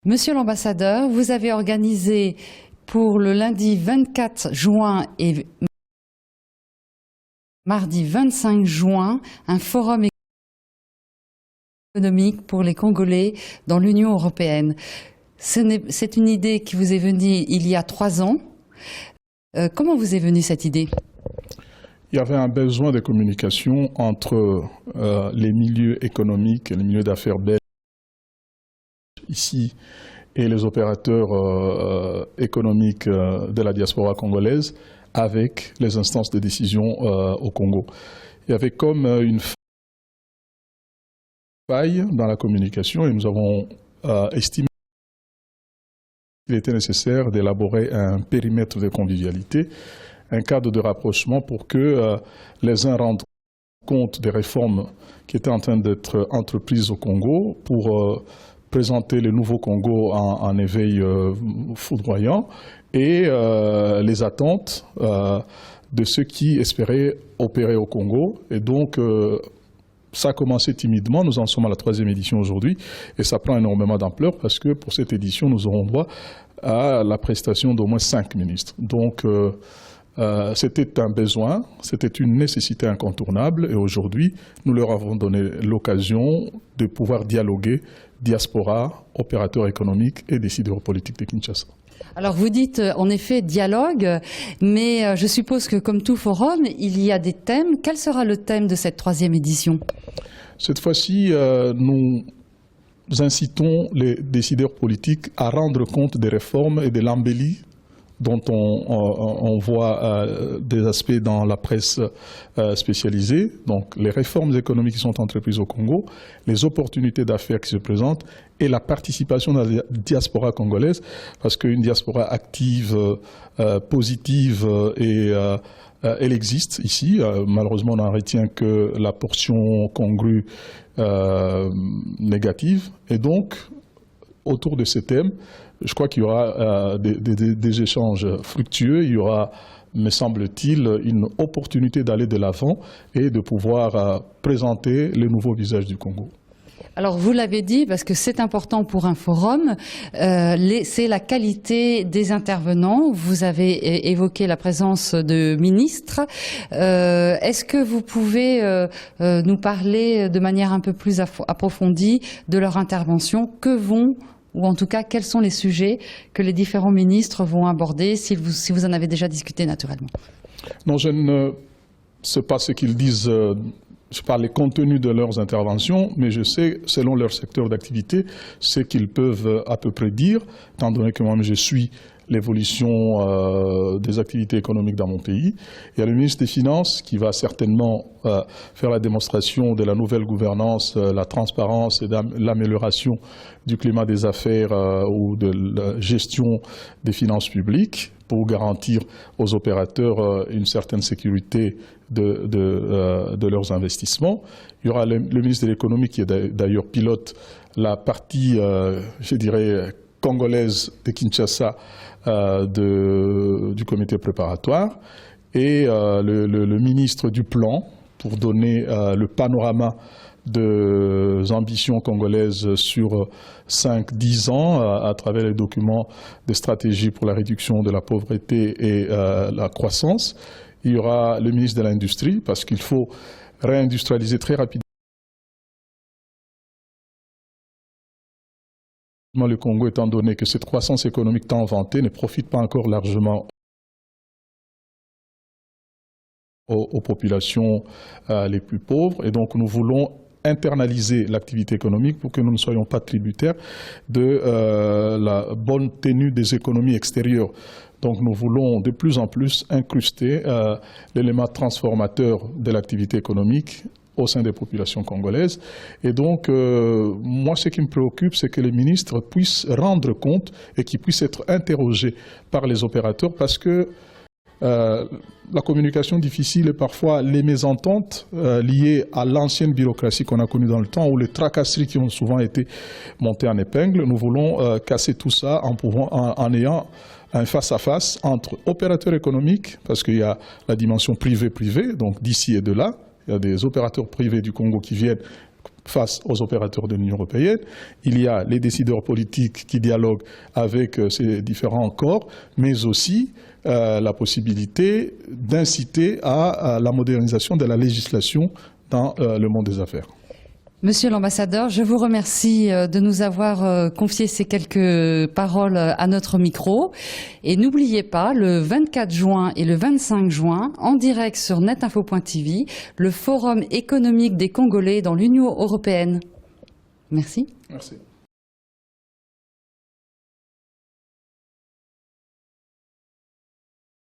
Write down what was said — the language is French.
Monsieur l'ambassadeur, vous avez organisé pour le lundi 24 juin et mardi 25 juin un forum économique pour les Congolais dans l'Union européenne. C'est une idée qui vous est venue il y a 3 ans. Comment vous est venue cette idée ? Il y avait un besoin de communication entre les milieux économiques et les milieux d'affaires belges ici et les opérateurs économiques de la diaspora congolaise avec les instances de décision au Congo. Il y avait comme une faille dans la communication et nous avons estimé qu'il était nécessaire d'élaborer un périmètre de convivialité, un cadre de rapprochement pour que les uns rendent compte des réformes qui étaient en train d'être entreprises au Congo pour présenter le nouveau Congo en éveil foudroyant et les attentes de ceux qui espéraient opérer au Congo. Et donc, ça a commencé timidement, nous en sommes à la 3e édition aujourd'hui et ça prend énormément d'ampleur parce que pour cette édition, nous aurons droit à la prestation d'au moins 5 ministres. Donc, c'était un besoin, c'était une nécessité incontournable et aujourd'hui, nous leur avons donné l'occasion de pouvoir dialoguer diaspora, opérateurs économiques et décideurs politiques de Kinshasa. Alors vous dites en effet dialogue, mais je suppose que comme tout forum, il y a des thèmes. Quel sera le thème de cette 3e édition ? Cette fois-ci, nous incitons les décideurs politiques à rendre compte des réformes et de l'embellie dont on voit des aspects dans la presse spécialisée. Donc les réformes économiques qui sont entreprises au Congo, les opportunités d'affaires qui se présentent et la participation de la diaspora congolaise, parce qu'une diaspora active, positive et elle existe ici. Malheureusement, on n'en retient que la portion congrue négative. Et donc, autour de ces thèmes, je crois qu'il y aura des échanges fructueux, il y aura, me semble-t-il, une opportunité d'aller de l'avant et de pouvoir présenter le nouveau visage du Congo. Alors vous l'avez dit, parce que c'est important pour un forum, c'est la qualité des intervenants. Vous avez évoqué la présence de ministres. Est-ce que vous pouvez nous parler de manière un peu plus approfondie de leur intervention ? Ou en tout cas, quels sont les sujets que les différents ministres vont aborder, si vous en avez déjà discuté naturellement? Non, je ne sais pas ce qu'ils disent par les contenus de leurs interventions, mais je sais, selon leur secteur d'activité, ce qu'ils peuvent à peu près dire, étant donné que moi-même je suis l'évolution des activités économiques dans mon pays. Il y a le ministre des Finances qui va certainement faire la démonstration de la nouvelle gouvernance, la transparence et l'amélioration du climat des affaires ou de la gestion des finances publiques pour garantir aux opérateurs une certaine sécurité de leurs investissements. Il y aura le ministre de l'économie qui est d'ailleurs pilote la partie, je dirais, congolaise de Kinshasa du comité préparatoire et le ministre du plan pour donner le panorama des ambitions congolaises sur 5-10 ans à travers les documents de stratégie pour la réduction de la pauvreté et la croissance. Il y aura le ministre de l'Industrie parce qu'il faut réindustrialiser très rapidement le Congo, étant donné que cette croissance économique tant vantée ne profite pas encore largement aux populations les plus pauvres. Et donc nous voulons internaliser l'activité économique pour que nous ne soyons pas tributaires de la bonne tenue des économies extérieures. Donc nous voulons de plus en plus incruster l'élément transformateur de l'activité économique au sein des populations congolaises. Et donc, moi, ce qui me préoccupe, c'est que les ministres puissent rendre compte et qu'ils puissent être interrogés par les opérateurs parce que la communication difficile et parfois les mésententes liées à l'ancienne bureaucratie qu'on a connue dans le temps ou les tracasseries qui ont souvent été montées en épingle. Nous voulons casser tout ça en ayant un face-à-face entre opérateurs économiques, parce qu'il y a la dimension privée-privée, donc d'ici et de là. Il y a des opérateurs privés du Congo qui viennent face aux opérateurs de l'Union européenne. Il y a les décideurs politiques qui dialoguent avec ces différents corps, mais aussi la possibilité d'inciter à la modernisation de la législation dans le monde des affaires. Monsieur l'ambassadeur, je vous remercie de nous avoir confié ces quelques paroles à notre micro. Et n'oubliez pas, le 24 juin et le 25 juin, en direct sur netinfo.tv, le Forum économique des Congolais dans l'Union européenne. Merci. Merci.